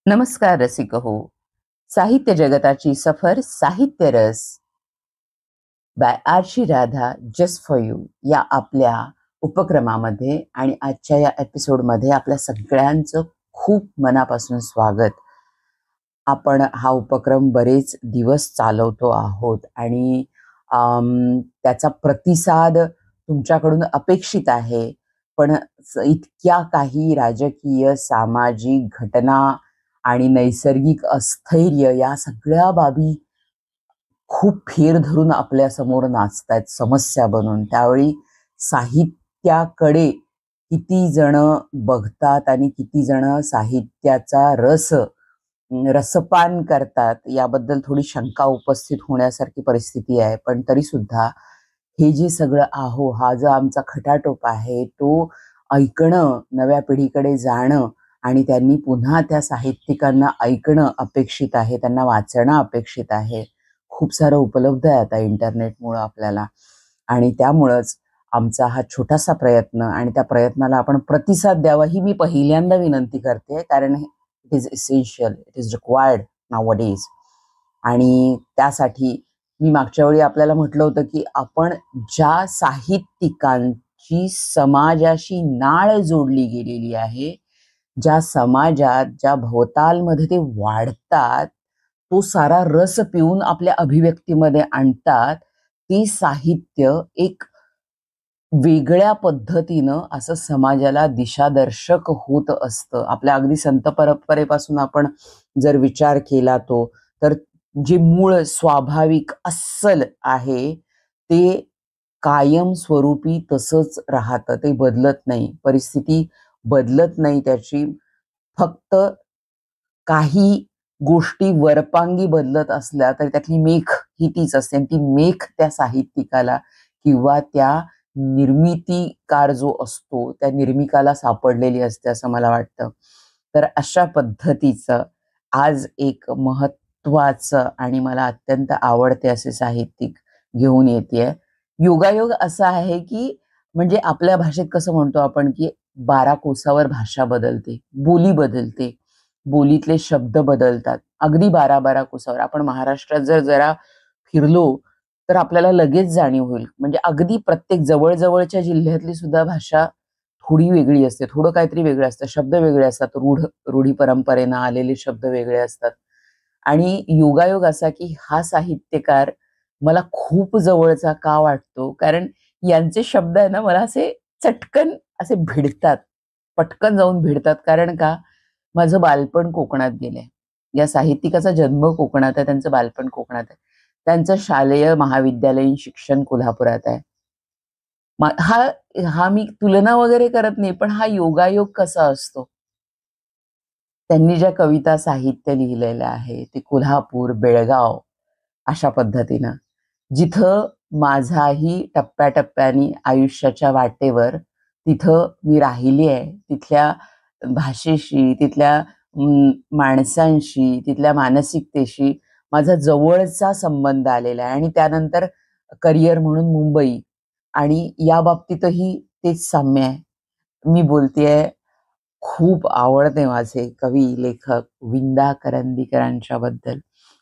नमस्कार रसिक हो. साहित्य जगताची सफर साहित्य रस by Arshi Radha just for you या आपल्या उपक्रमामध्ये आणि आजच्या या एपिसोडमध्ये आपल्या सगळ्यांचं खूप मनापासून स्वागत. आपण हा उपक्रम बरेच दिवस चालवतो आहोत आणि त्याचा प्रतिसाद तुमच्याकडून अपेक्षित आहे. पण इतक्या काही राजकीय, सामाजिक घटना आणि नैसर्गिक अस्थैर्य या सगळ्या बाबी खूप फेर धरून आपल्या समोर नाचतायत समस्या बनून. त्यावेळी साहित्याकडे किती जण बघतात आणि किती जण साहित्याचा रसपान करतात याबद्दल थोडी शंका उपस्थित होण्यासारखी परिस्थिती आहे. पण तरी सुद्धा हे जे सगळं हा जो आमचा खटाटोप आहे तो ऐकणं, नव्या पिढीकडे जाणं आणि त्यांनी पुन्हा त्या साहित्यिकांना ऐकणं अपेक्षित आहे, त्यांना वाचणं अपेक्षित आहे. खूप सारं उपलब्ध आहे आता इंटरनेटमुळं आपल्याला आणि त्यामुळंच आमचा हा छोटासा प्रयत्न आणि त्या प्रयत्नाला आपण प्रतिसाद द्यावा ही मी पहिल्यांदा विनंती करते. कारण it is essential, it is required nowadays. आणि त्यासाठी मी मागच्या वेळी आपल्याला म्हटलं होतं की आपण ज्या साहित्यिकांची समाजाशी नाळ जोडली गेलेली आहे, ज्या समाजात ज्या भवतालमध्ये ते वाढतात, तो सारा रस पिऊन आपल्या अभिव्यक्तीमध्ये आणतात, ते साहित्य एक वेगळ्या पद्धतीनं असं समाजाला दिशादर्शक होत असतं. आपल्या अगदी संत परंपरेपासून आपण जर विचार केला तर जे मूळ स्वाभाविक अस्सल आहे ते कायमस्वरूपी तसंच राहतं, ते बदलत नाही. परिस्थिती बदलत नाही त्याची. फक्त काही गोष्टी वरपांगी बदलत असल्या तरी त्यातली मेख ही तीच असते आणि ती मेख त्या साहित्यिकाला किंवा त्या निर्मितीकार जो असतो त्या निर्मिकाला सापडलेली असते असं मला वाटतं. तर अशा पद्धतीचं आज एक महत्वाचं आणि मला अत्यंत आवडते असे साहित्यिक घेऊन येतेय. योगायोग असा आहे की म्हणजे आपल्या भाषेत कसं म्हणतो आपण की 12 कोसावर भाषा बदलते, बोली बदलते, बोलीतले शब्द बदलतात. अगदी 12-12 कोसावर. आपण महाराष्ट्रात जर जरा फिरलो तर आपल्याला लगेच जाणीव होईल. म्हणजे अगदी प्रत्येक जवळजवळच्या जिल्ह्यातली सुद्धा भाषा थोडी वेगळी असते, थोडं काहीतरी वेगळं असतं, शब्द वेगळे असतात, रूढी परंपरेनं आलेले शब्द वेगळे असतात. आणि योगायोग असा की हा साहित्यकार मला खूप जवळचा का वाटतो, कारण यांचे शब्द आहे ना मला असे चटकन असे भिडतात, पटकन जाऊन भिडतात. कारण का, माझं बालपण कोकणात गेलंय. या साहित्यिकाचा जन्म कोकणात आहे, त्यांचं बालपण कोकणात आहे. त्यांचं शालेय महाविद्यालयीन शिक्षण कोल्हापुरात आहे. हा हा मी तुलना वगैरे करत नाही, पण हा योगायोग कसा असतो. त्यांनी ज्या कविता साहित्य लिहिलेलं आहे ते कोल्हापूर, बेळगाव अशा पद्धतीनं, जिथं माझाही टप्प्याटप्प्यानी आयुष्याच्या वाटेवर तिथं मी राहिली आहे. तिथल्या भाषेशी, तिथल्या माणसांशी, तिथल्या मानसिकतेशी माझा जवळचा संबंध आलेला आहे आणि त्यानंतर करिअर म्हणून मुंबई आणि या बाबतीतही तेच साम्य आहे. मी बोलतेय, खूप आवडते माझे कवी, लेखक विंदा करंदीकरांच्या बद्दल.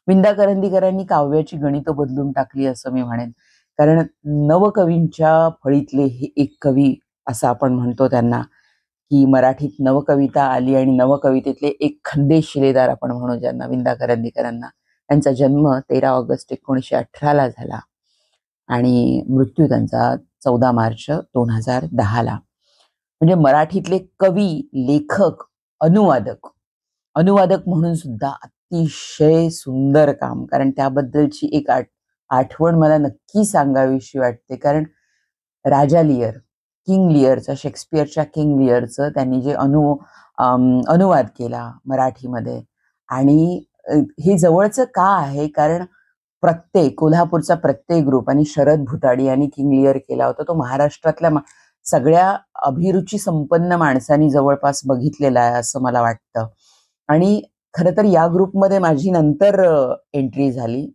विंदा करंदीकरांनी काव्याची गणितं बदलून टाकली असं मी म्हणेन. कारण नवकवींच्या फळीतले हे एक कवी असं आपण म्हणतो त्यांना, की मराठीत नवकविता आली आणि नवकवितेतले एक खंदेश शिलेदार आपण म्हणू ज्यांना, विंदा करंदीकरांना. त्यांचा जन्म 13 ऑगस्ट 1918 झाला आणि मृत्यू त्यांचा 14 मार्च 2010. म्हणजे मराठीतले कवी, लेखक, अनुवादक अनुवादक म्हणून सुद्धा अतिशय सुंदर काम. कारण त्याबद्दलची एक आठवण मला नक्की सांगावीशी वाटते. कारण राजा लिअर, किंग लिअरचं, शेक्सपियरच्या किंग लिअरचं त्यांनी जे अनुवाद केला मराठीमध्ये. आणि हे जवळचं का आहे, कारण कोल्हापूरचा प्रत्येक ग्रुप आणि शरद भुताडी यांनी किंग लिअर केला होता. तो महाराष्ट्रातल्या सगळ्या अभिरुची संपन्न माणसांनी जवळपास बघितलेला आहे असं मला वाटतं. आणि खरं तर या ग्रुपमध्ये माझी नंतर एंट्री झाली.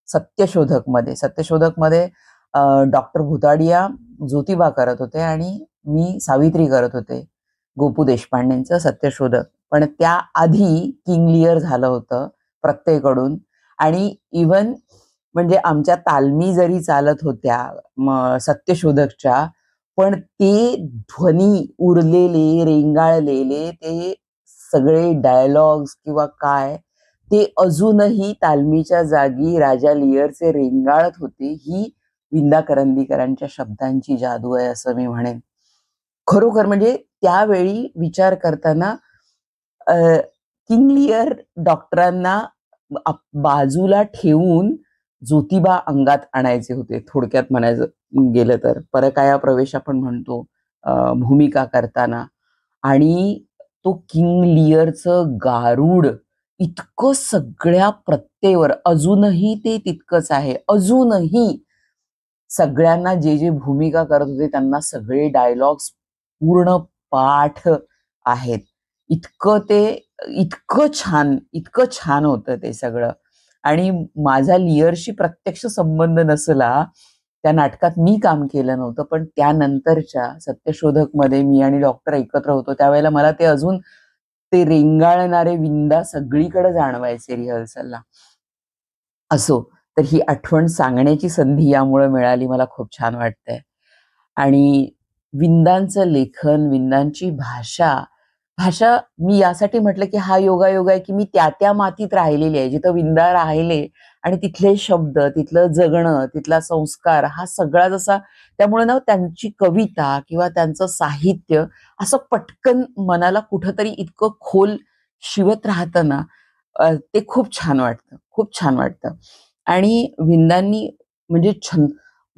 सत्यशोधकमध्ये डॉक्टर भुताडिया ज्योतिबा करत होते आणि मी सावित्री करत होते, गोपू देशपांडेंचं सत्यशोधक. पण त्या आधी किंग लिअर झालं होतं प्रत्येकडून. आणि इवन म्हणजे आमच्या तालमी जरी चालत होत्या सत्यशोधकच्या, पण ते ध्वनी उरलेले रेंगाळलेले ते सगळे डायलॉग्स किंवा काय ते अजूनही तालमीच्या जागी राजा लिअरचे रेंगाळत होते. ही विंदा करंदीकरांच्या शब्दांची जादू आहे असं मी म्हणेन. खरोखर म्हणजे त्यावेळी विचार करताना किंग लिअर डॉक्टरांना बाजूला ठेवून ज्योतिबा अंगात आणायचे होते, थोडक्यात म्हणायचं गेलं तर. परकाया प्रवेश आपण म्हणतो भूमिका करताना. आणि तो किंग लिअरचं गारुड इतकं सगळ्या प्रत्येवर अजूनही ते तितकंच आहे. अजूनही सगळ्यांना जे जे भूमिका करत होते त्यांना सगळे डायलॉग्स पूर्ण पाठ आहेत. इतकं छान होतं ते सगळं. आणि माझा लिअरशी प्रत्यक्ष संबंध नसला, त्या नाटकात मी काम केलं नव्हतं, पण त्यानंतरच्या सत्यशोधक मध्ये मी आणि डॉक्टर एकत्र होतो त्यावेळेला मला ते अजून ते रेंगाळणारे विंदा सगळीकडे जाणवायचे रिहर्सलला. असो, तर ही आठवण सांगण्याची संधी यामुळे मिळाली, मला खूप छान वाटतंय. आणि विंदांचं लेखन, विंदांची भाषा मी यासाठी म्हटलं की हा योगायोग आहे की मी त्या मातीत राहिलेली आहे जिथं विंदा राहिले, आणि तिथले शब्द, तिथलं जगणं, तिथला संस्कार हा सगळा जसा, त्यामुळे ना त्यांची कविता किंवा त्यांचं साहित्य असं पटकन मनाला कुठंतरी इतकं खोल शिवत राहतं ना, ते खूप छान वाटतं. आणि विंदांनी म्हणजे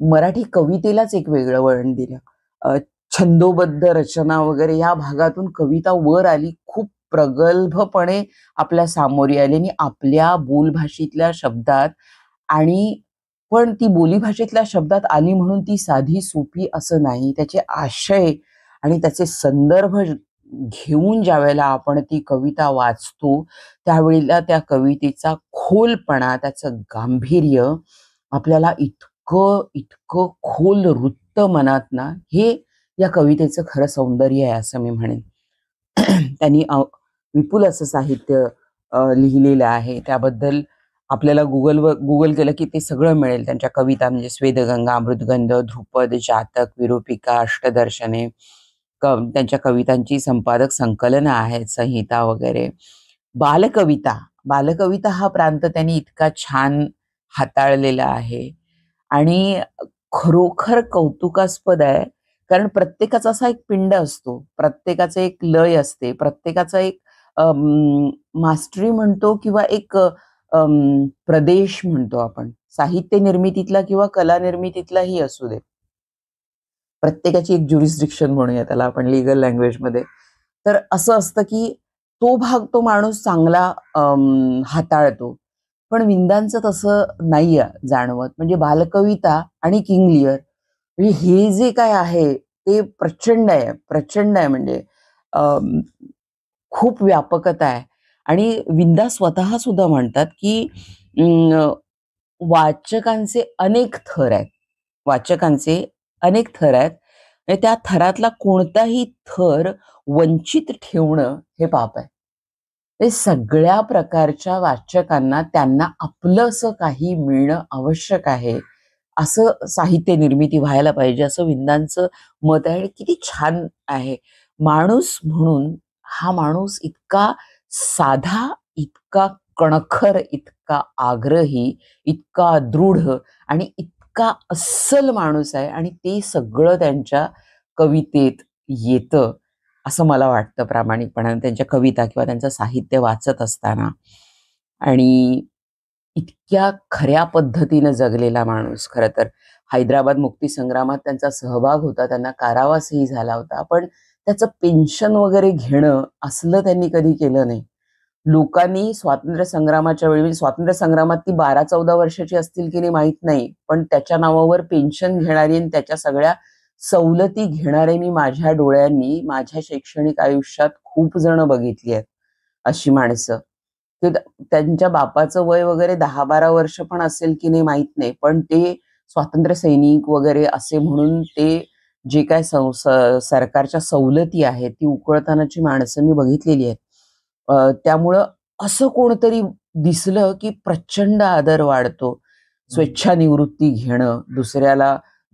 मराठी कवितेलाच एक वेगळं वळण दिलं. छंदोबद्ध रचना वगैरे या भागातून कविता वर आली, खूप प्रगल्भपणे आपल्या सामोरी आली आणि आपल्या बोलभाषेतल्या शब्दात. आणि पण ती बोलीभाषेतल्या शब्दात आली म्हणून ती साधी सोपी असं नाही. त्याचे आशय आणि त्याचे संदर्भ घेऊन ज्या वेळेला आपण ती कविता वाचतो त्यावेळेला त्या कवितेचा खोलपणा, त्याचं गांभीर्य आपल्याला इतकं खोल रुततं मनात ना, हे या कवितेचं खरं सौंदर्य आहे असं मी म्हणेन. त्यांनी विपुल असं साहित्य लिहिलेलं आहे. त्याबद्दल आपल्याला गुगल केलं की ते सगळं मिळेल. त्यांच्या कविता म्हणजे स्वेदगंगा, अमृतगंध, ध्रुपद, जातक, विरूपिका, अष्टदर्शने, त्यांच्या कवितांची संपादक संकलनं आहेत, संहिता वगैरे. बालकविता हा प्रांत त्यांनी इतका छान हाताळलेला आहे. आणि खरोखर कौतुकास्पद आहे, कारण प्रत्येकाचा असा एक पिंड असतो, प्रत्येकाचं एक लय असते, प्रत्येकाचा एक मास्टरी म्हणतो किंवा एक प्रदेश म्हणतो आपण, साहित्य निर्मितीतला किंवा कला निर्मितीतलाही असू दे. प्रत्येकाची एक ज्युरिस्डिक्शन म्हणूया त्याला आपण लिगल लँग्वेजमध्ये. तर असं असतं की तो भाग तो माणूस चांगला हाताळतो. पण विंदांचं तसं नाही जाणवत. म्हणजे बालकविता आणि किंग लिअर म्हणजे हे जे काय आहे ते प्रचंड आहे. म्हणजे खूप व्यापकता आहे. आणि विंदा स्वतः सुद्धा म्हणतात की वाचकांचे अनेक थर आहेत. आणि त्या थरातला कोणताही थर वंचित ठेवणं हे पाप आहे. ते सगळ्या प्रकारच्या वाचकांना त्यांना आपलंसं काही मिळणं आवश्यक आहे, असं साहित्य निर्मिती व्हायला पाहिजे असं विंदांचं मत आहे. किती छान आहे. माणूस म्हणून हा माणूस इतका साधा, इतका कणखर, इतका आग्रही, इतका दृढ आणि इतका अस्सल माणूस आहे. आणि ते सगळं त्यांच्या कवितेत येतं असं मला वाटतं प्रामाणिकपणाने, त्यांच्या कविता किंवा त्यांचं साहित्य वाचत असताना. आणि इतक्या खऱ्या पद्धतीनं जगलेला माणूस. खरं तर हैदराबाद मुक्तीसंग्रामात त्यांचा सहभाग होता, त्यांना कारावासही झाला होता, पण त्याचं पेन्शन वगैरे घेणं असलं त्यांनी कधी केलं नाही. लोकांनी स्वातंत्र्य संग्रामाच्या वेळी, म्हणजे स्वातंत्र्य संग्रामात ती 12-14 वर्षाची असतील की नाही माहित नाही, पण त्याच्या नावावर पेन्शन घेणारी आणि त्याच्या सगळ्या सवलती घेणारे मी माझ्या डोळ्यांनी माझ्या शैक्षणिक आयुष्यात खूप जण बघितली आहेत अशी माणसं. त्यांच्या बापाचं वय वगैरे 10-12 वर्ष पण असेल की नाही माहित नाही, पण ते स्वातंत्र्य सैनिक वगैरे असे म्हणून ते जे काय सरकारच्या सवलती आहेत ती उकळतानाची माणसं मी बघितलेली आहेत. त्यामुळं असं कोणतरी दिसलं की प्रचंड आदर वाढतो. स्वेच्छानिवृत्ती घेणं,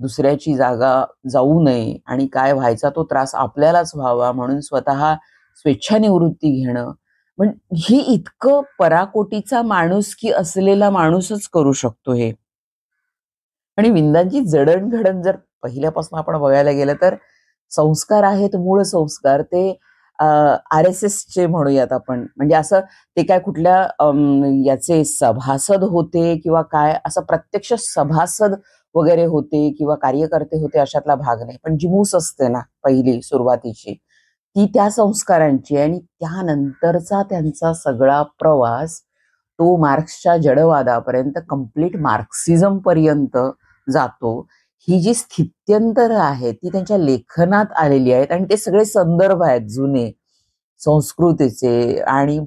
दुसऱ्याची जागा जाऊ नये आणि काय व्हायचा तो त्रास आपल्यालाच व्हावा म्हणून स्वतः स्वेच्छानिवृत्ती घेणं. पण ही इतकं पराकोटीचा माणुसकी असलेला माणूसच करू शकतो हे. आणि विंदांची जडणघडण जर पहिल्यापासून आपण बघायला गेलं तर संस्कार आहेत, मूळ संस्कार ते RSSचे म्हणूयात आपण. म्हणजे असं ते काय कुठल्या याचे सभासद होते किंवा काय असं प्रत्यक्ष सभासद वगैरे होते किंवा कार्यकर्ते होते अशातला भाग नाही. पण जी मूस असते ना पहिली सुरुवातीची, ती त्या संस्कारांची आणि त्यानंतरचा त्यांचा सगळा प्रवास तो मार्क्सच्या जडवादापर्यंत कंप्लीट मार्क्सिझम पर्यंत जातो. ही जी स्थित्यंतर आहेत ती त्यांच्या लेखनात आलेली आहेत आणि ते सगळे संदर्भ आहेत जुने संस्कृतीचे आणि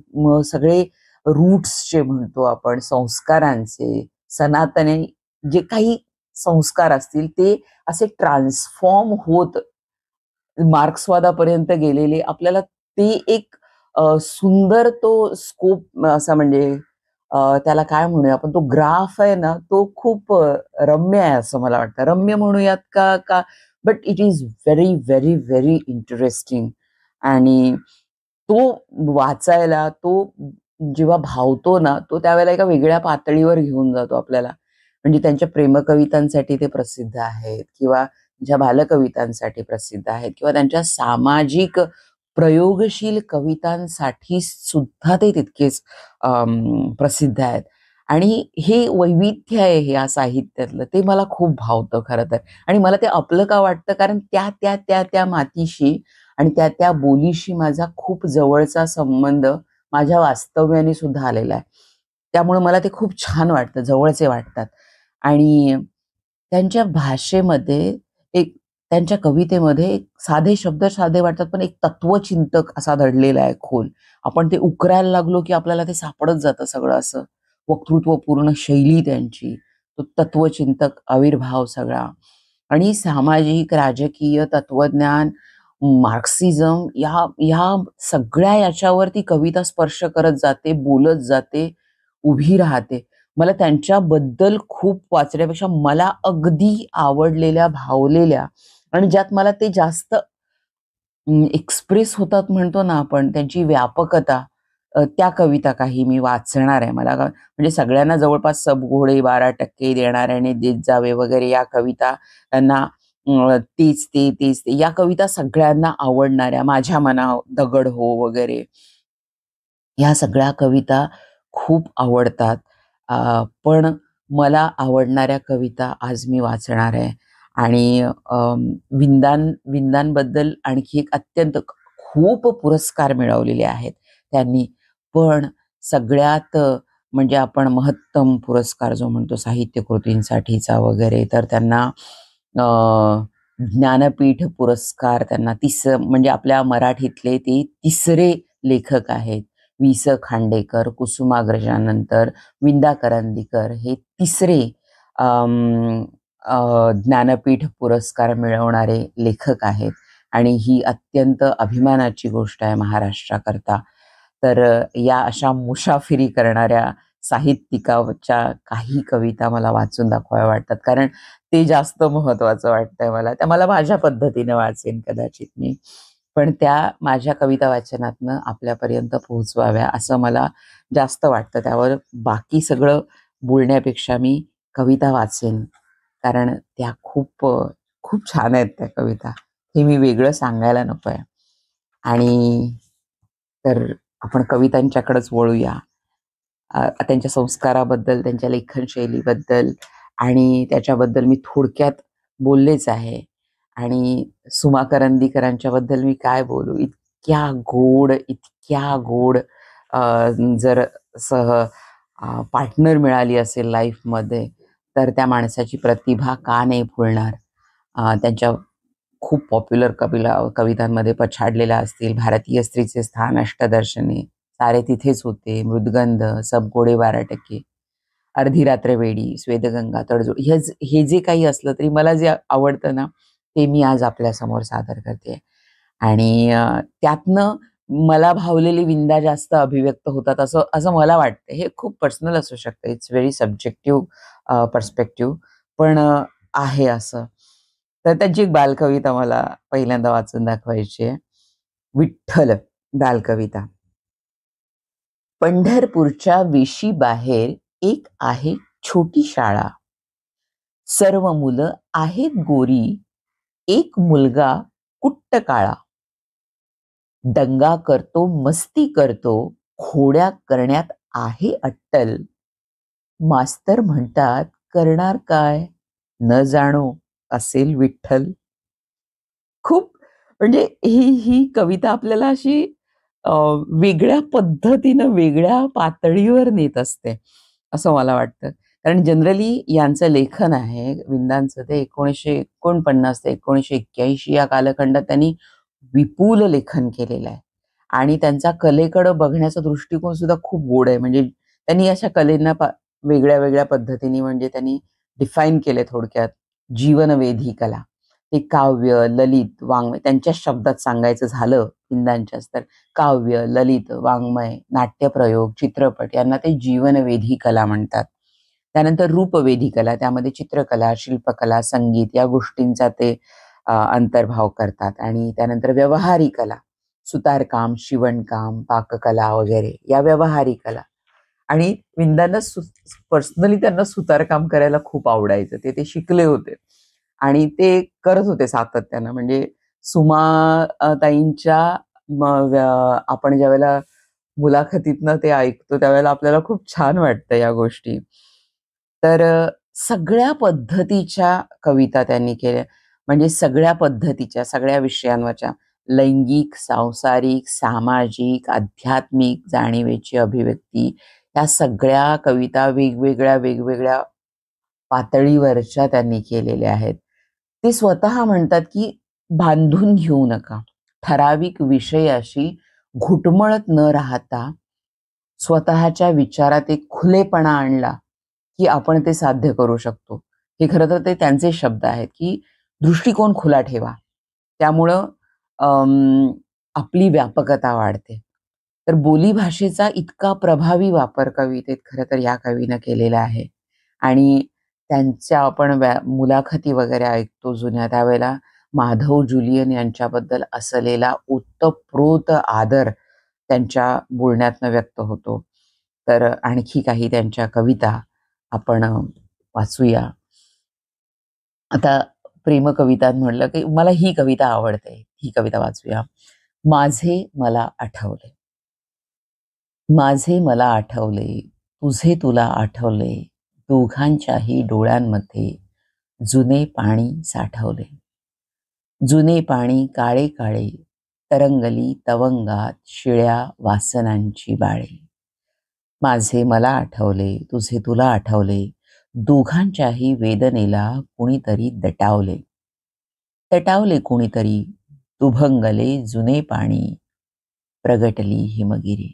सगळे रूट्सचे म्हणतो आपण, संस्कारांचे, सनातनी जे काही संस्कार असतील ते असे ट्रान्सफॉर्म होत मार्क्सवादापर्यंत गेलेले आपल्याला ते एक सुंदर तो स्कोप असा म्हणजे त्याला काय म्हणूया आपण, तो ग्राफ आहे ना तो खूप रम्य आहे असं मला वाटतं. रम्य म्हणूयात का का but it is very very very interesting. आणि तो वाचायला तो जेव्हा भावतो ना तो त्यावेळेला एका वेगळ्या पातळीवर घेऊन जातो आपल्याला. म्हणजे त्यांच्या प्रेमकवितांसाठी ते प्रसिद्ध आहेत किंवा ज्या बालकवितांसाठी प्रसिद्ध आहेत किंवा त्यांच्या सामाजिक प्रयोगशील कवितांसाठी सुद्धा ते तितकेच प्रसिद्ध आहेत. आणि हे वैविध्य आहे या साहित्यातलं ते मला खूप भावतं खरं तर. आणि मला ते आपलं का वाटतं कारण त्या त्या त्या त्या मातीशी आणि त्या त्या बोलीशी माझा खूप जवळचा संबंध माझ्या वास्तव्याने सुद्धा आलेला आहे. त्यामुळे मला ते खूप छान वाटतं, जवळचे वाटतात. आणि त्यांच्या भाषेमध्ये एक त्यांच्या कवितेमध्ये एक साधे शब्द साधे वाटतात पण एक तत्वचिंतक असा दडलेला आहे खोल. आपण ते उकरायला लागलो की आपल्याला ते सापडत जातं सगळं असं. वक्तृत्वपूर्ण शैली त्यांची, तो तत्वचिंतक आविर्भाव सगळा आणि सामाजिक, राजकीय, तत्वज्ञान, मार्क्सिझम या सगळ्या याच्यावर ती कविता स्पर्श करत जाते, बोलत जाते, उभी राहते. मला त्यांच्याबद्दल खूप वाचण्यापेक्षा मला अगदी आवडलेल्या, भावलेल्या आणि ज्यात मला ते जास्त एक्सप्रेस होतात म्हणतो ना आपण, त्यांची व्यापकता, त्या कविता काही मी वाचणार आहे. मला म्हणजे सगळ्यांना जवळपास सब घोडे 12% देणाऱ्याने देत जावे वगैरे या कविता त्यांना तेच ते, तेच ते या कविता सगळ्यांना आवडणाऱ्या, माझ्या मना दगड हो वगैरे ह्या सगळ्या कविता खूप आवडतात. पण मला आवडणाऱ्या कविता आज मी वाचणार आहे. आणि विंदांबद्दल आणखी एक अत्यंत खूप पुरस्कार मिळवलेले आहेत त्यांनी. पण सगळ्यात म्हणजे आपण महत्तम पुरस्कार जो म्हणतो साहित्य कृतींसाठीचा वगैरे तर त्यांना ज्ञानपीठ पुरस्कार त्यांना म्हणजे आपल्या मराठीतले ते तिसरे लेखक आहेत. वि. स. खांडेकर, कुसुमाग्रजानंतर विंदा करंदीकर हे तिसरे ज्ञानपीठ पुरस्कार मिळवणारे लेखक आहेत. आणि ही अत्यंत अभिमानाची गोष्ट आहे महाराष्ट्राकरता. तर या अशा मुसाफिरी करणाऱ्या साहित्यिकाच्या काही कविता मला वाचून दाखवाव्या वाटतात कारण ते जास्त महत्वाचं वाटतंय मला. त्या मला माझ्या पद्धतीने वाचेन कदाचित मी, पण त्या माझ्या कविता वाचनातनं आपल्यापर्यंत पोहोचवाव्या असं मला जास्त वाटतं. त्यावर बाकी सगळं बोलण्यापेक्षा मी कविता वाचेन कारण त्या खूप खूप छान आहेत त्या कविता. हे मी वेगळं सांगायला नको आहे. आणि तर आपण कवितांच्याकडेच वळूया. त्यांच्या संस्काराबद्दल, त्यांच्या लेखनशैलीबद्दल आणि त्याच्याबद्दल मी थोडक्यात बोललेच आहे. आणि सुमा करंदीकरांच्या बद्दल मी काय बोलू, इतक्या गोड जर पार्टनर मिळाली असेल लाईफमध्ये तर त्या माणसाची प्रतिभा का नाही फुलणार. त्यांच्या खूप पॉप्युलर कवितांमध्ये पछाडलेल्या असतील भारतीय स्त्रीचे स्थान, अष्टदर्शने, सारे तिथेच होते, मृदगंध, सब घोडे 12%, अर्धी रात्र वेडी, स्वेदगंगा, तडजोड, हे जे काही असलं तरी मला जे आवडतं ना ते मी आज आपल्यासमोर सादर करते. आणि त्यातनं मला भावलेली विंदा जास्त अभिव्यक्त होतात असं असं मला वाटतं. हे खूप पर्सनल असू शकतं. It's very subjective perspective. पण आहे असं. तर त्याची एक बालकविता मला पहिल्यांदा वाचून दाखवायची आहे. विठ्ठल बालकविता. पंढरपूरच्या वेशीबाहेर एक आहे छोटी शाळा. सर्व मुलं आहेत गोरी, एक मुलगा कुट्ट काळा. दंगा करतो, मस्ती करतो, खोड्या करण्यात आहे अट्टल. मास्तर म्हणतात करणार काय, न जाणो असेल विठ्ठल. खूप म्हणजे ही कविता आपल्याला अशी वेगळ्या पद्धतीनं, वेगळ्या पातळीवर नेत असते, असं मला वाटतं. कारण जनरली यांचं लेखन आहे विंदांचं ते 1949 ते 1981 या कालखंडात त्यांनी विपुल लेखन केलेलं आहे. आणि त्यांचा कलेकडं बघण्याचा दृष्टिकोन सुद्धा खूप गोड आहे. म्हणजे त्यांनी अशा कलेंना वेगळ्या वेगळ्या पद्धतीने म्हणजे त्यांनी डिफाईन केले थोडक्यात. जीवनवेधी कला, ते काव्य, ललित, वाङ्मय त्यांच्या शब्दात सांगायचं झालं विंदांच्याच तर काव्य, ललित, वाङ्मय, नाट्यप्रयोग, चित्रपट यांना ते जीवनवेधी कला म्हणतात. त्यानंतर रूपवेधी कला, त्यामध्ये चित्रकला, शिल्पकला, संगीत या गोष्टींचा ते अंतर्भाव करतात. आणि त्यानंतर व्यवहारी कला, सुतारकाम, शिवणकाम, पाककला वगैरे या व्यवहारी कला. आणि विंदांना पर्सनली त्यांना सुतारकाम करायला खूप आवडायचं. ते शिकले होते आणि ते करत होते सातत्यानं. म्हणजे सुमा ताईंच्या आपण ज्यावेळेला मुलाखतीतनं ते ऐकतो त्यावेळेला आपल्याला खूप छान वाटतं या गोष्टी. तर सगळ्या पद्धतीच्या कविता त्यांनी केल्या. म्हणजे सगळ्या पद्धतीच्या, सगळ्या विषयांवरच्या लैंगिक, सांसारिक, सामाजिक, आध्यात्मिक जाणीवेची अभिव्यक्ती या सगळ्या कविता वेगवेगळ्या पातळीवरच्या त्यांनी केलेल्या आहेत. ते स्वतः म्हणतात की बांधून घेऊ नका. ठराविक विषयाशी घुटमळत न राहता स्वतःच्या विचारात एक खुलेपणा आणला की आपण ते साध्य करू शकतो. हे खरं तर ते त्यांचे शब्द आहेत की दृष्टिकोन खुला ठेवा. त्यामुळं आपली व्यापकता वाढते. तर बोलीभाषेचा इतका प्रभावी वापर कवितेत खरं तर या कवीनं केलेला आहे. आणि त्यांच्या आपण मुलाखती वगैरे ऐकतो जुन्या, त्यावेळेला माधव जुलियन यांच्याबद्दल असलेला ओतप्रोत आदर त्यांच्या बोलण्यातनं व्यक्त होतो. तर आणखी काही त्यांच्या कविता आपण वाचूया. आता प्रेमकविता म्हटलं की मला ही कविता आवडते. ही कविता वाचूया. माझे मला आठवले. माझे मला आठवले, तुझे तुला आठवले, दोघांच्याही डोळ्यांमध्ये जुने पाणी साठवले. जुने पाणी काळे काळे तरंगली तवंगात शिळ्या वासनांची बाळे. माझे मला आठवले, तुझे तुला आठवले, दोघांच्याही वेदनेला कुणीतरी दटावले. तटावले कुणीतरी, तुभंगले जुने पाणी, प्रगटली हिमगिरी.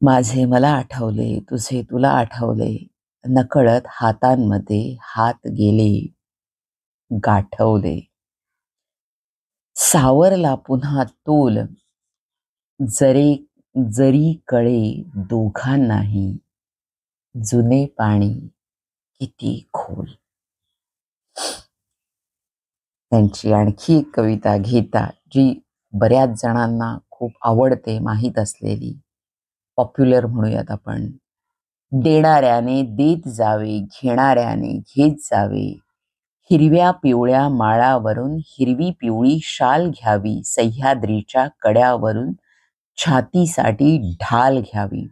माझे मला आठवले, तुझे तुला आठवले, नकळत हातांमध्ये हात गेले, गाठवले. सावरला पुन्हा तोल, जरी कळे दोघांनाही, जुने पाणी किती खोल. त्यांची आणखी एक कविता घेता, जी बऱ्याच जणांना खूप आवडते, माहीत असलेली, पॉप्युलर म्हणूयात आपण. देणाऱ्याने देत जावे, घेणाऱ्याने घेत जावे, हिरव्या पिवळ्या माळावरून हिरवी पिवळी शाल घ्यावी, सह्याद्रीच्या कड्यावरून छातीसाठी ढाल घ्यावी,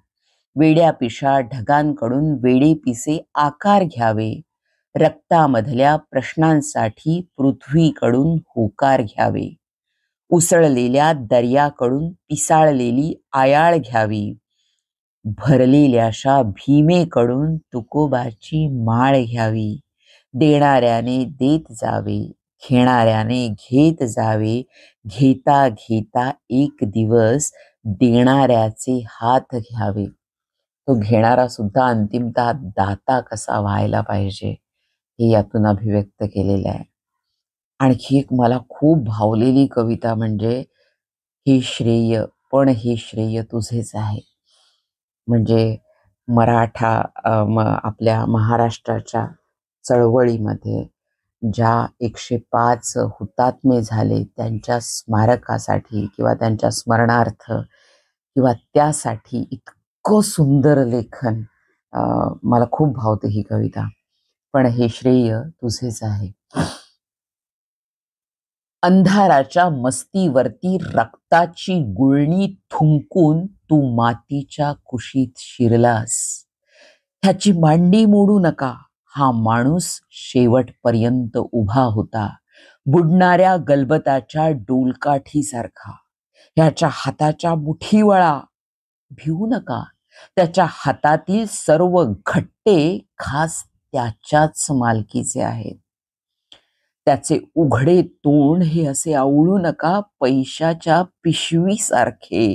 वेड्या पिशा ढगांकडून वेडे पिसे आकार घ्यावे, रक्तामधल्या प्रश्नांसाठी पृथ्वीकडून होकार घ्यावे, उसळलेल्या दर्याकडून पिसाळलेली आयाळ घ्यावी, भरलेल्याशा भीमेकडून तुकोबाची माळ घ्यावी. देणाऱ्याने देत जावे, घेणाऱ्याने घेत जावे, घेता घेता एक दिवस देणाऱ्याचे हात घ्यावे. तो घेणारा सुद्धा अंतिमतः दाता कसा व्हायला पाहिजे हे यातून अभिव्यक्त केलेलं आहे. आणखी एक मला खूप भावलेली कविता म्हणजे हे श्रेय, पण हे श्रेय तुझेच आहे. म्हणजे आपल्या महाराष्ट्राच्या चळवळीमध्ये ज्या 105 हुतात्मे झाले त्यांच्या स्मारकासाठी किंवा त्यांच्या स्मरणार्थ किंवा त्यासाठी इतकं सुंदर लेखन. मला खूप भावते ही कविता. पण हे श्रेय तुझेच आहे. अंधाराच्या मस्तीवरती रक्ताची गुळणी थुंकून तू मातीच्या कुशीत शिरलास. ह्याची मांडी मोडू नका, हा माणूस शेवटपर्यंत उभा होता, बुडणाऱ्या गलबताच्या डोलकाठीसारखा. ह्याच्या हाताच्या मुठी वळा, भिवू नका, त्याच्या हातातील सर्व घट्टे खास त्याच्याच मालकीचे आहेत. त्याचे उघडे तोंड हे असे आवळू नका, पैशाच्या पिशवीसारखे.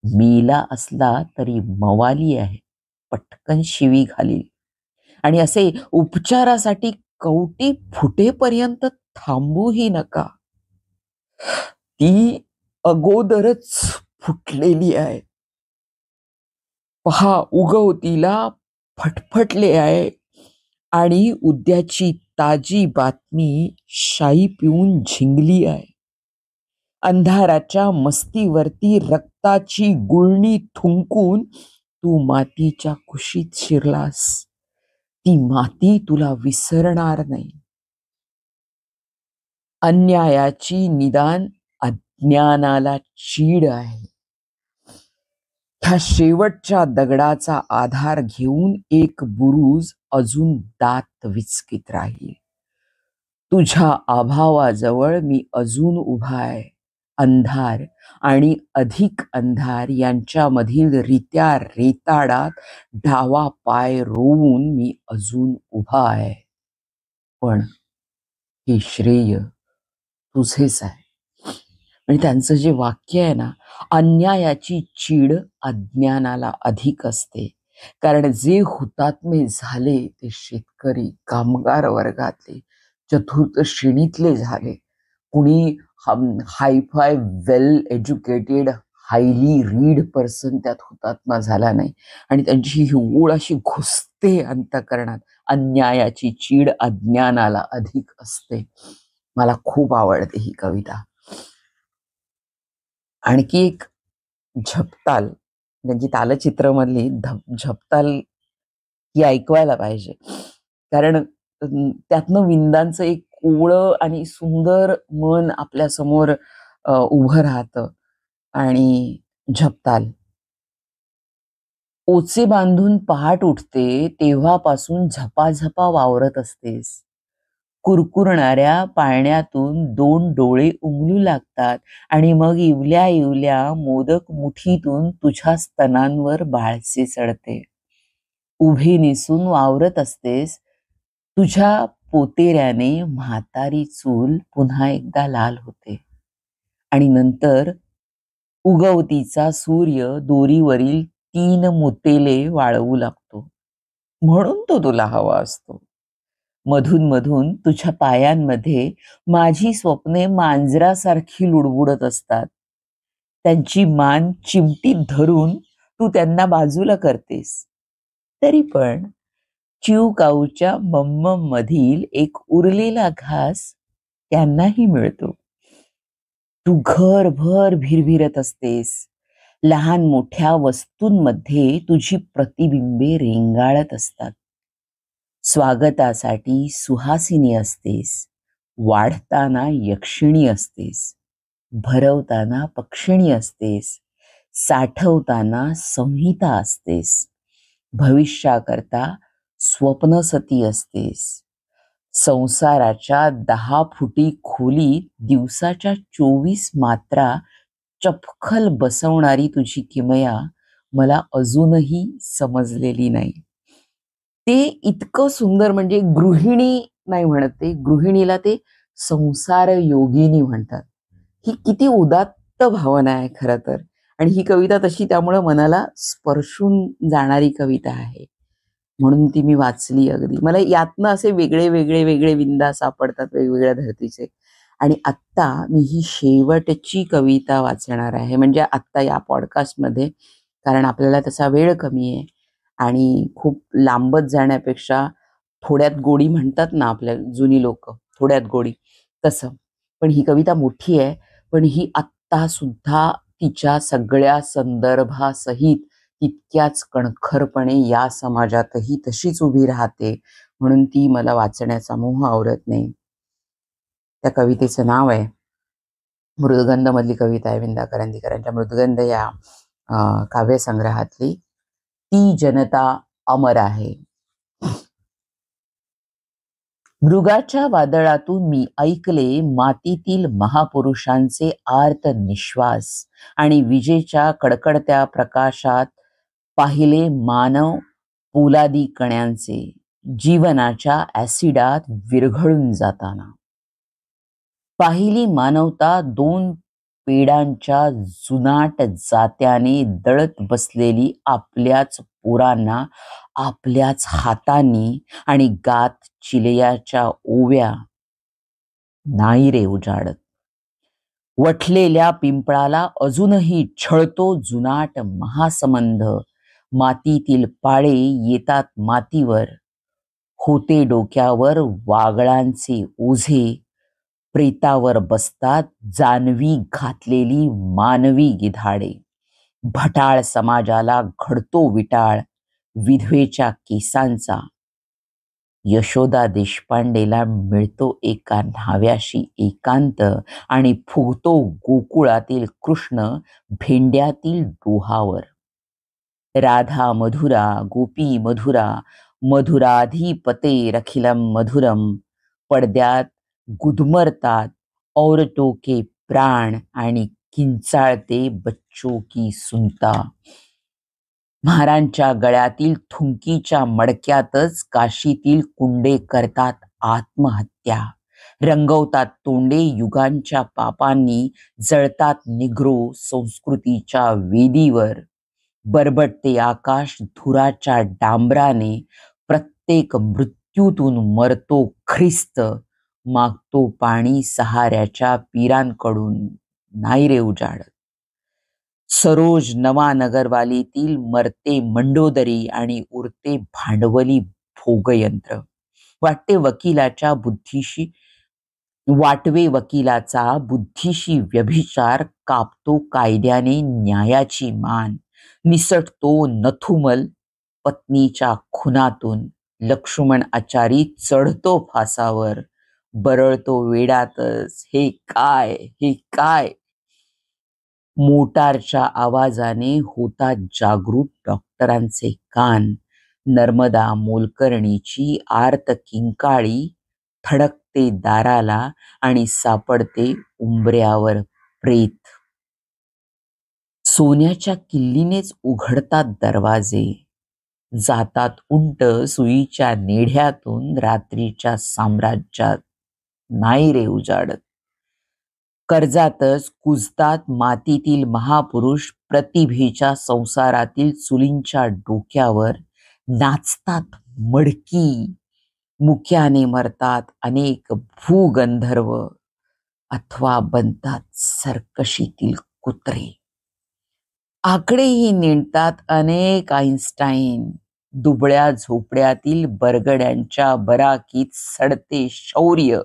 मेला असला तरी मवाली आहे, पटकन शिवी घालील. आणि असे उपचारासाठी कवटी फुटेपर्यंत थांबूही नका, ती अगोदरच फुटलेली आहे. पहा, उगवतीला फटफटले आहे आणि उद्याची ताजी बातमी शाई पिऊन झिंगली आहे. अंधाराच्या मस्तीवरती रक्ताची गुळणी थुंकून तू मातीच्या कुशीत शिरलास. ती माती तुला विसरणार नाही. अन्यायाची निदान अज्ञानाला चीड आहे. ह्या शेवटच्या दगडाचा आधार घेऊन एक बुरुज अजून दात विचकीत राहील. तुझ्या अभावाजवळ मी अजून उभा आहे. अंधार आणि अधिक अंधार यांच्यामधील रित्या रेताडात डावा पाय रोवून मी अजून उभा आहे. पण हे श्रेय तुझेच आहे. आणि त्यांचं जे वाक्य आहे ना, अन्यायाची चीड अज्ञानाला अधिक असते. कारण जे हुतात्मे झाले ते शेतकरी, कामगार वर्गातले, चतुर्थ श्रेणीतले झाले. कुणी हायफाय वेल एज्युकेटेड हायली रीड पर्सन त्यात हुतात्मा झाला नाही. आणि त्यांची ही ओळ अशी घुसते अंतःकरणात. अन्यायाची चीड अज्ञानाला अधिक असते. मला खूप आवडते ही कविता. आणखी एक झपताल, त्यांची तालचित्रमधली झपताल ही ऐकवायला पाहिजे. कारण त्यातनं विंदांचं एक कोवळं आणि सुंदर मन आपल्या समोर उभं राहतं. आणि झपताल. ओचे बांधून पहाट उठते तेव्हापासून झपाझपा वावरत असतेस. कुरकुरणाऱ्या पाळण्यातून 2 डोळे उमलू लागतात आणि मग इवल्या इवल्या मोदक मुठीतून तुझ्या स्तनांवर बाळसे चढते. उभे निसून वावरत असतेस. तुझ्या पोतेऱ्याने म्हातारी चूल पुन्हा एकदा लाल होते. आणि नंतर उगवतीचा सूर्य दोरीवरील 3 मुतेले वाळवू लागतो. म्हणून तो तुला हवा असतो. मधून मधून तुझ्या पायांमध्ये माझी स्वप्ने मांजरासारखी लुडबुडत असतात. त्यांची मान चिमटीत धरून तू त्यांना बाजूला करतेस. तरी पण चिवकाऊच्या मम्मम मधील एक उरलेला घास त्यांनाही मिळतो. तू घरभर भिरभिरत असतेस. लहान मोठ्या वस्तूंमध्ये तुझी प्रतिबिंबे रेंगाळत असतात. स्वागतासाठी सुहासिनी असतेस, वाढताना यक्षिणी असतेस, भरवताना पक्षिणी असतेस, साठवताना संहिता असतेस, भविष्याकरता स्वप्नसती असतेस. संसाराच्या 10 फुटी खोलीत दिवसाच्या 24 मात्रा चपखल बसवणारी तुझी किमया मला अजूनही समजलेली नाही. ते इतकं सुंदर. म्हणजे गृहिणी नाही म्हणत ते, गृहिणीला ते संसार योगिनी म्हणतात. ही किती उदात्त भावना आहे खरं तर. आणि ही कविता तशी त्यामुळे मनाला स्पर्शून जाणारी कविता आहे. म्हणून ती मी वाचली. अगदी मला यातनं असे वेगळे वेगळे वेगळे विंदा सापडतात वेगवेगळ्या धर्तीचे. आणि आत्ता मी ही शेवटची कविता वाचणार आहे, म्हणजे आत्ता या पॉडकास्टमध्ये, कारण आपल्याला तसा वेळ कमी आहे आणि खूप लांबत जाण्यापेक्षा थोड्यात गोडी म्हणतात ना आपल्या जुनी लोक, थोड्यात गोडी, तसं. पण ही कविता मोठी आहे, पण ही आत्ता सुद्धा तिच्या सगळ्या संदर्भासहित तितक्याच कणखरपणे या समाजातही तशीच उभी राहते, म्हणून ती मला वाचण्याचा मोह आवरत नाही. त्या कवितेचं नाव आहे, मृदगंध मधली कविता आहे, विंदा करंदीकरांच्या मृदगंध या काव्यसंग्रहातली. ती जनता अमर आहे. मृगाच्या वादळातून मी ऐकले मातीतील महापुरुषांचे आर्त निश्वास आणि विजेच्या कडकडत्या प्रकाशात पाहिले मानव पोलादी कण्यांचे जीवनाच्या ऍसिडात विरघळून जाताना. पाहिली मानवता दोन पेडांच्या जुनाट जात्याने दळत बसलेली आपल्याच पोरांना आपल्याच हातांनी आणि गात चिलयाच्या ओव्या. नाही रे उजाडत. वठलेल्या पिंपळाला अजूनही छळतो जुनाट महासंबंध. मातीतील पाळे येतात मातीवर, होते डोक्यावर वागळांचे ओझे. प्रेतावर बसतात जानवी घातलेली मानवी गिधाडे. भटाळ समाजाला घडतो विटाळ विधवेच्या केसांचा. यशोदा देशपांडेला मिळतो एका न्हाव्याशी एकांत आणि फुगतो गोकुळातील कृष्ण भेंड्यातील डोहावर. राधा मधुरा गोपी मधुरा मधुराधिपते रखिलम मधुरम. पडद्यात गुदमरतात औरतों के प्राण आणि किंचाळते बच्चों की सुनता. म्हारांच्या गळ्यातील थुंकीच्या मडक्यातच काशीतील कुंडे करतात आत्महत्या. रंगवतात तोंडे युगांच्या पापांनी, जळतात निग्रो संस्कृतीच्या वेदीवर. बरबटते आकाश धुराच्या डांबराने, प्रत्येक मृत्यूतून मरतो ख्रिस्त. मागतो पाणी सहाऱ्याच्या पीरांकडून. नाही रे उजाडत. सरोज नवानगरवालीतील मरते मंडोदरी आणि उरते भांडवली भोगयंत्र. वाटवे वकिलाचा बुद्धीशी व्यभिचार, कापतो कायद्याने न्यायाची मान. निसटतो नथुमल पत्नीच्या खुनातून. लक्ष्मण आचारी चढतो फासावर, बरळतो वेडातच. हे काय, हे काय. मोटारच्या आवाजाने होतात जागृत डॉक्टरांचे कान. नर्मदा मोलकर्णीची आर्त किंकाळी थडकते दाराला आणि सापडते उंबऱ्यावर प्रेत. सोन्याच्या किल्लीनेच उघडतात दरवाजे, जातात उंट सुईच्या नेढ्यातून रात्रीच्या साम्राज्यात. नाही रे उजाडत. कर्जातच कुजतात मातीतील महापुरुष प्रतिभेच्या संसारातील चुलींच्या डोक्यावर. नाचतात मडकी, मुक्याने मरतात अनेक भूगंधर्व, अथवा बनतात सर्कशीतील कुत्रे. आकडेही नेणतात अनेक आईन्स्टाईन. दुबळ्या झोपड्यातील बरगड्यांच्या बराकीत सडते शौर्य.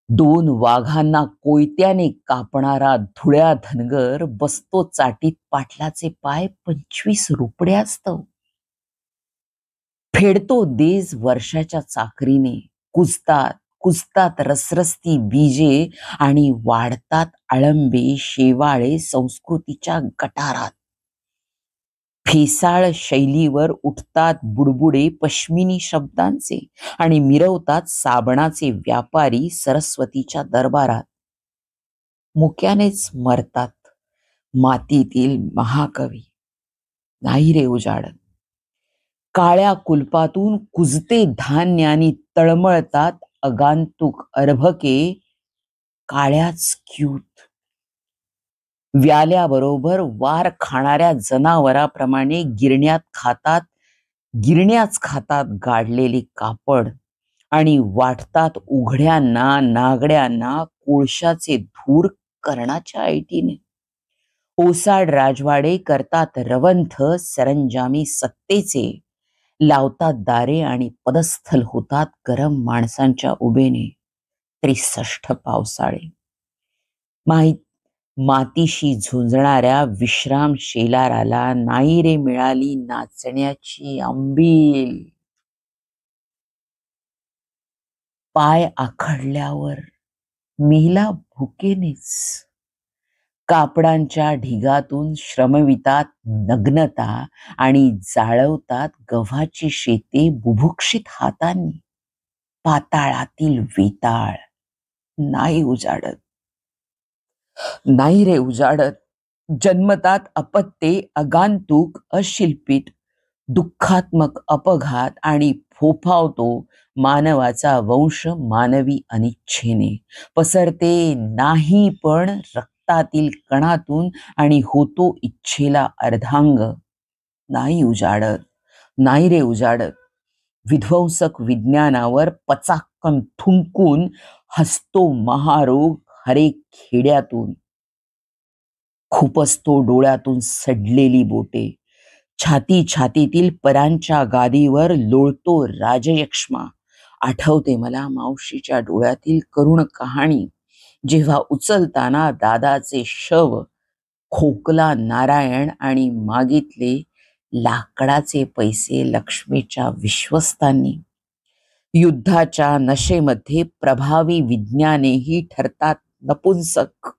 दोन वाघांना कोयत्याने कापणारा धुळ्या धनगर बसतो चाटीत पाटलाचे पाय 25 रुपड्यास्तव. फेडतो देश वर्षाच्या चाकरीने. कुजतात रसरसती बीजे आणि वाढतात अळंबे शेवाळे संस्कृतीच्या गटारात. फेसाळ शैलीवर उठतात बुडबुडे पश्मिनी शब्दांचे आणि मिरवतात साबणाचे व्यापारी सरस्वतीच्या दरबारात. मुक्यानेच मरतात मातीतील महाकवी. नाही रे उजाडत. काळ्या कुलपातून कुजते धान्य आणि तळमळतात अगांतुक अर्भके काळ्याच क्यूत. व्याल्याबरोबर वार खाणाऱ्या जनावराप्रमाणे गिरण्याच खातात गाडलेले कापड आणि वाटतात उघड्यांना नागड्यांना कोळशाचे धूर कर्णाच्या ऐटीने. ओसाड राजवाडे करतात रवंथ सरंजामी सत्तेचे, लावतात दारे आणि पदस्थल होतात गरम माणसांच्या उभेने. 63 पावसाळे. माहीत मातीशी झुंजणाऱ्या विश्राम शेलाराला नाही रे मिळाली नाचण्याची अंबील. पाय आखडल्यावर मेला भुकेनेच. कापडांच्या ढिगातून श्रमवितात नग्नता आणि जाळवतात गव्हाची शेते बुभुक्षित हातांनी. पाताळातील वेताळ नाही उजाडत, नाही रे उजाडत. जन्मतात अपत्ये आगंतुक अशिल्पित दुःखात्मक अपघात आणि फोफावतो मानवाचा वंश मानवी अनिच्छेने. पसरते नाही पण रक्तातील कणातून आणि होतो इच्छेला अर्धांग. नाही उजाडत, नाही रे उजाडत. विध्वंसक विज्ञानावर पचाक्कन थुंकून हसतो महारोग हरेक खेड्यातून. खुपसतो डोळ्यातून सडलेली बोटे. छाती छातीतील परांच्या गादीवर लोळतो राजयक्ष्मा. आठवते मला मावशीच्या डोळ्यातील करुण कहाणी, जेव्हा उचलताना दादाचे शव, खोकला नारायण आणि मागितले लाकडाचे पैसे लक्ष्मीच्या विश्वस्तांनी. युद्धाच्या नशेमध्ये प्रभावी विज्ञानेही ठरतात नपुंसक.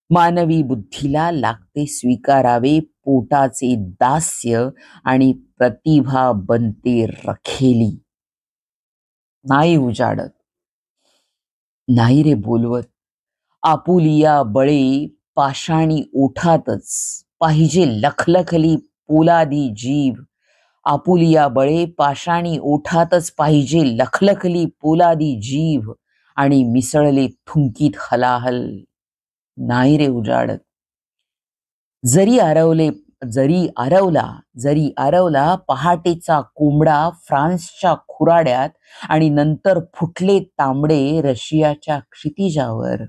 मानवी बुद्धीला लागते स्वीकारावे पोटाचे दास्य आणि प्रतिभा बनते रखेली. नाही उजाडत, नाही रे बोलवत. आपुलिया बळे पाषाणी ओठातच पाहिजे लखलखली पोलादी जीव. आपुलिया बळे पाषाणी ओठातच पाहिजे लखलखली पोलादी जीव आणि मिसळले थुंकीत हलाहल. नाही रे उजाडत. जरी आरवला पहाटेचा कोंबडा फ्रान्सच्या खुराड्यात आणि नंतर फुटले तांबडे रशियाच्या क्षितिजावर.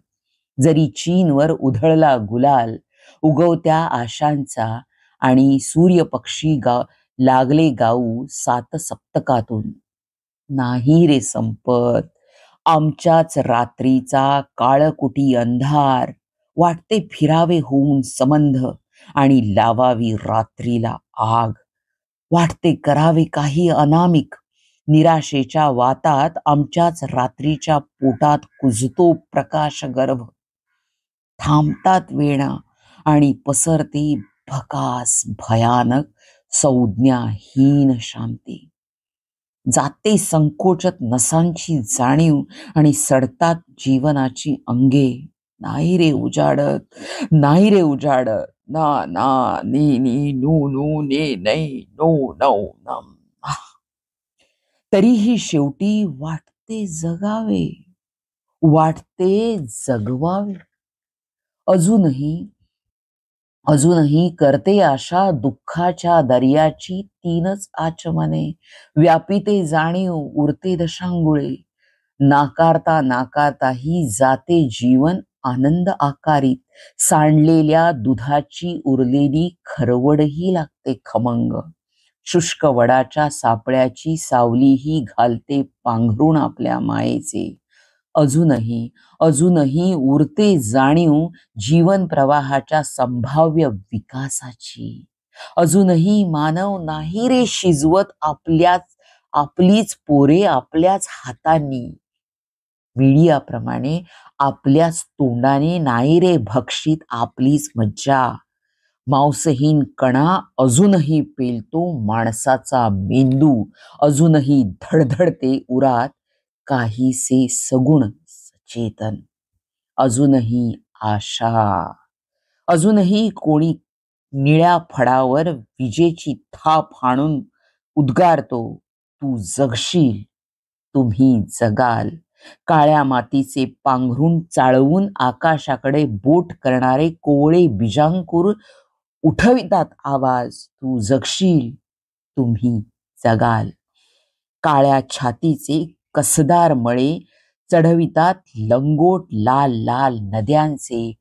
जरी चीनवर उधळला गुलाल उगवत्या आशांचा आणि सूर्यपक्षी लागले गाऊ 7 सप्तकातून. नाही रे संपत. आमच्याच रात्रीचा काळकुटी अंधार. वाटते फिरावे होऊन संबंध आणि लावावी रात्रीला आग. वाटते करावे काही अनामिक. निराशेच्या वातात आमच्याच रात्रीच्या पोटात कुजतो प्रकाश गर्भ. थांबतात वेणा आणि पसरते भकास भयानक संज्ञाहीन शांती. जाते संकोचत नसांची जाणीव आणि सडतात जीवनाची अंगे. नाही रे उजाडत, नाही रे उजाडत. ना ना नी नी नू नू ने नै नो नौ नम. तरीही शेवटी वाटते जगावे, वाटते जगवावे. अजूनही करते आशा दुःखाच्या दर्याची 3च आचमने. व्यापिते जाणीव उरते दशांगुळे. नाकारता नाकारताही जाते जीवन आनंद आकारीत. सांडलेल्या दुधाची उरलेली खरवडही लागते खमंग. शुष्क वडाच्या सापळ्याची सावलीही घालते पांघरून आपल्या मायेचे. अजूनही उरते जाणीव जीवन प्रवाहाच्या संभाव्य विकासाची. अजूनही मानव नाही रे शिजवत आपलीच पोरे आपल्याच हातांनी. विडियाप्रमाणे आपल्याच तोंडाने नाही रे भक्षित आपलीच मज्जा. मांसहीन कणा अजूनही पेलतो माणसाचा मेंदू. अजूनही धडधडते उरात काहीसे सगुण सचेतन. अजूनही आशा. अजूनही कोणी निळ्या फडावर विजेची थाप हाणून उद्गारतो, तू जगशील, तुम्ही जगाल. काळ्या मातीचे पांघरून चाळवून आकाशाकडे बोट करणारे कोवळे बिजांकुर उठवितात आवाज, तू जगशील, तुम्ही जगाल. काळ्या छातीचे कसदार मळे चढवितात लंगोट लाल लाल नद्यांचे,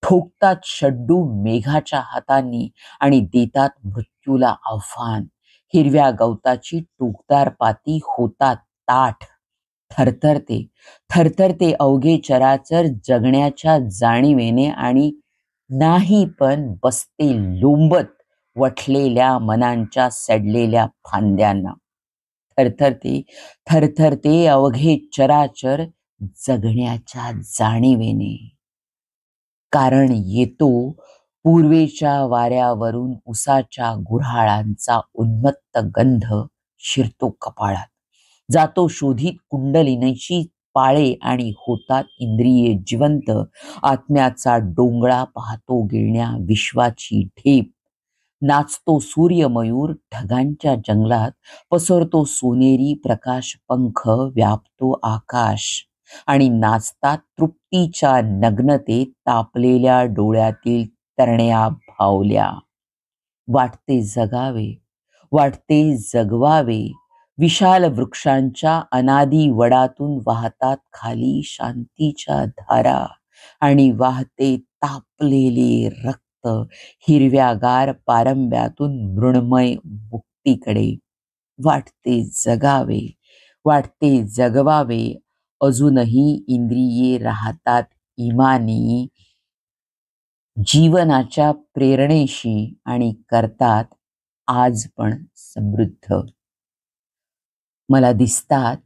ठोकतात शड्डू मेघाच्या हातांनी आणि देतात मृत्यूला आव्हान. हिरव्या गवताची टोकदार पाती होतात ताठ. थरथरते थरथरते अवघे चराचर जगण्याच्या जाणीवेने आणि नाही पण बसते लोंबत वठलेल्या मनांच्या सडलेल्या फांद्यांना. थरथरते थरथरते अवघे चराचर जगण्याच्या जाणीवेने. कारण येतो पूर्वेच्या वाऱ्यावरून उसाच्या गुऱ्हाळांचा उन्मत्त गंध शिरतो कपाळात. जातो शोधित कुंडलिनीची पाळे आणि होतात इंद्रिये जिवंत. आत्म्याचा डोंगळा पाहतो गिळण्या विश्वाची ढेप. नाचतो सूर्यमयूर ढगांच्या जंगलात, पसरतो सोनेरी प्रकाश पंख, व्यापतो आकाश. आणि नाचतात तृप्तीच्या नग्नतेत तापलेल्या डोळ्यातील तरण्या भावल्या. वाटते जगावे, वाटते जगवावे. विशाल वृक्षांच्या अनादी वडातून वाहतात खाली शांतीच्या धारा आणि वाहते तापलेले रक्त हिरव्यागार पारंब्यातून मृण्मय मुक्तीकडे. वाटते जगावे, वाटते जगवावे. अजूनही इंद्रिये राहतात इमानी जीवनाच्या प्रेरणेशी आणि करतात आज पण समृद्ध. मला दिसतात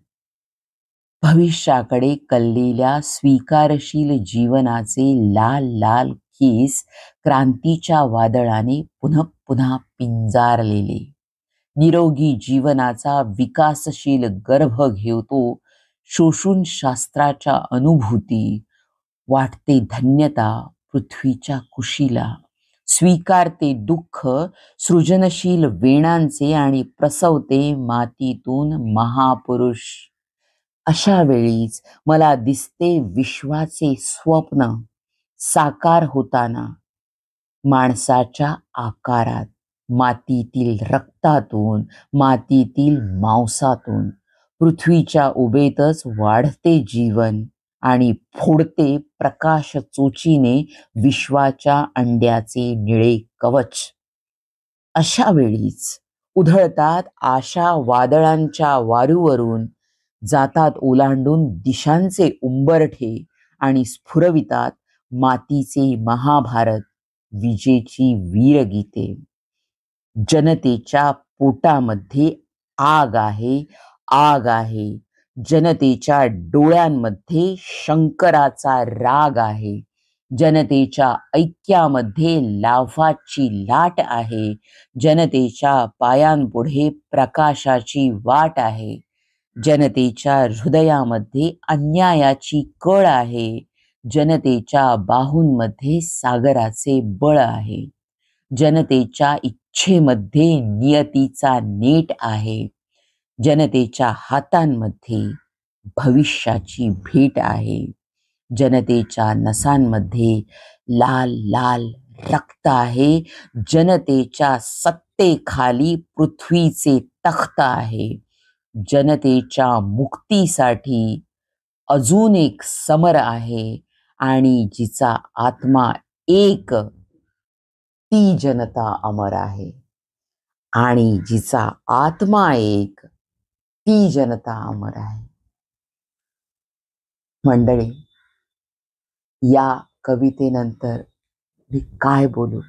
भविष्याकडे कललेल्या स्वीकारशील जीवनाचे लाल लाल केस क्रांतीच्या वादळाने पुन्हा पुन्हा पिंजारलेले. निरोगी जीवनाचा विकासशील गर्भ घेतो शोषून शास्त्राच्या अनुभूती. वाटते धन्यता पृथ्वीच्या कुशीला. स्वीकारते दुःख सृजनशील वेणांचे आणि प्रसवते मातीतून महापुरुष. अशा वेळीच मला दिसते विश्वाचे स्वप्न साकार होताना माणसाच्या आकारात, मातीतील रक्तातून, मातीतील मांसातून. पृथ्वीच्या उबेतच वाढते जीवन आणि फोडते प्रकाश चोचीने विश्वाच्या अंड्याचे निळे कवच. अशा वेळीच उधळतात आशा वादळांच्या वारूवरून, जातात ओलांडून दिशांचे उंबरठे आणि स्फुरवितात मातीचे महाभारत, विजेची वीरगीते. जनतेच्या पोटामध्ये आग आहे, आग आहे. जनतेच्या डोळ्यांमध्ये शंकराचा राग आहे. जनतेच्या ऐक्यामध्ये लाभाची लाट आहे. जनतेच्या पायांपुढे प्रकाशाची वाट आहे. जनतेच्या हृदयामध्ये अन्यायाची कळ आहे. जनतेच्या बाहूंमध्ये सागराचे बळ आहे. जनतेच्या इच्छेमध्ये नियतीचा नेट आहे. जनतेच्या हातांमध्ये भविष्याची भेट आहे. जनतेच्या नसांमध्ये लाल लाल रक्त आहे. जनतेच्या सत्तेखाली पृथ्वीचे तख्त आहे. जनतेच्या मुक्तीसाठी अजून एक समर आहे आणि जिचा आत्मा एक, ती जनता अमर आहे. आणि जिचा आत्मा एक, ती जनता अमर आहे. मंडळी, या कवितेनंतर मी काय बोलू?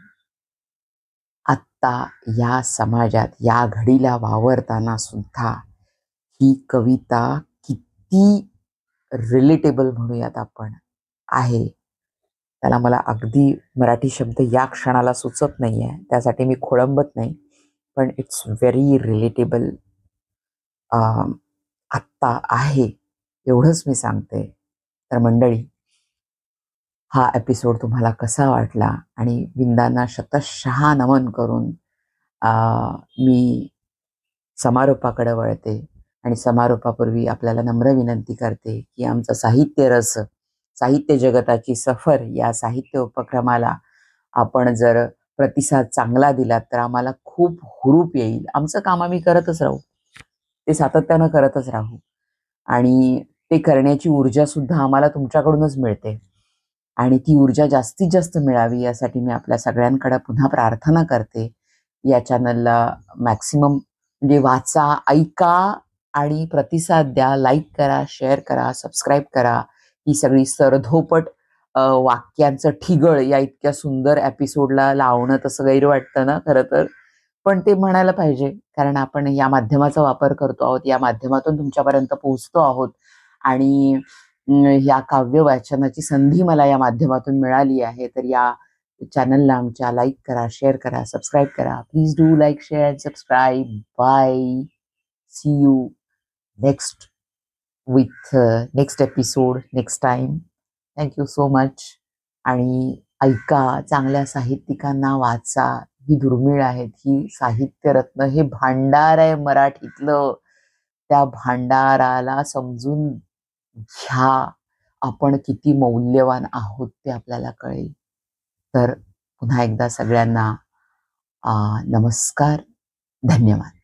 आत्ता या समाजात या घडीला वावरताना सुद्धा ही कविता किती रिलेटेबल म्हणूयात आपण आहे, त्याला मला अगदी मराठी शब्द या क्षणाला सुचत नाही आहे, त्यासाठी मी खोळंबत नाही, पण इट्स व्हेरी रिलेटेबल आत्ता आहे, एवढंच मी सांगते. तर मंडळी, हा एपिसोड तुम्हाला कसा वाटला? आणि विंदांना शतशः नमन करून मी समारोपाकडे वळते आणि समारोपापूर्वी आपल्याला नम्र विनंती करते की आमचा साहित्य रस, साहित्य जगताची सफर या साहित्य उपक्रमाला आपण जर प्रतिसाद चांगला दिला तर आम्हाला खूप हुरूप येईल. आमचं काम आम्ही करतच राहू, ते सातत्यानं करतच राहू. आणि ते करण्याची ऊर्जा सुद्धा आम्हाला तुमच्याकडूनच मिळते. आणि ती ऊर्जा जास्तीत जास्त मिळावी यासाठी मी आपल्या सगळ्यांकडे पुन्हा प्रार्थना करते. या चॅनलला मॅक्सिमम म्हणजे वाचा, ऐका आणि प्रतिसाद द्या. लाईक करा, शेअर करा, सबस्क्राईब करा. ही सगळी सरधोपट वाक्यांचं ठिगळ या इतक्या सुंदर एपिसोडला लावणं तसं गैर वाटतं ना खरं तर. पण ते म्हणायला पाहिजे, कारण आपण या माध्यमाचा वापर करतो आहोत, या माध्यमातून तुमच्यापर्यंत पोहोचतो आहोत. आणि या काव्य वाचनाची संधी मला या माध्यमातून मिळाली आहे. तर या चॅनलला आमच्या लाईक करा, शेअर करा, सबस्क्राईब करा. Please do like, share and subscribe. Bye. See you next with next episode next time. Thank you so much. आणि ऐका, चांगल्या साहित्यिकांना वाचा. ही दुर्मिळ आहेत. ही साहित्यरत्न, हे भांडार आहे मराठीतलं. त्या भांडाराला समजून घ्या. आपण किती मौल्यवान आहोत ते आपल्याला कळेल. तर पुन्हा एकदा सगळ्यांना नमस्कार. धन्यवाद.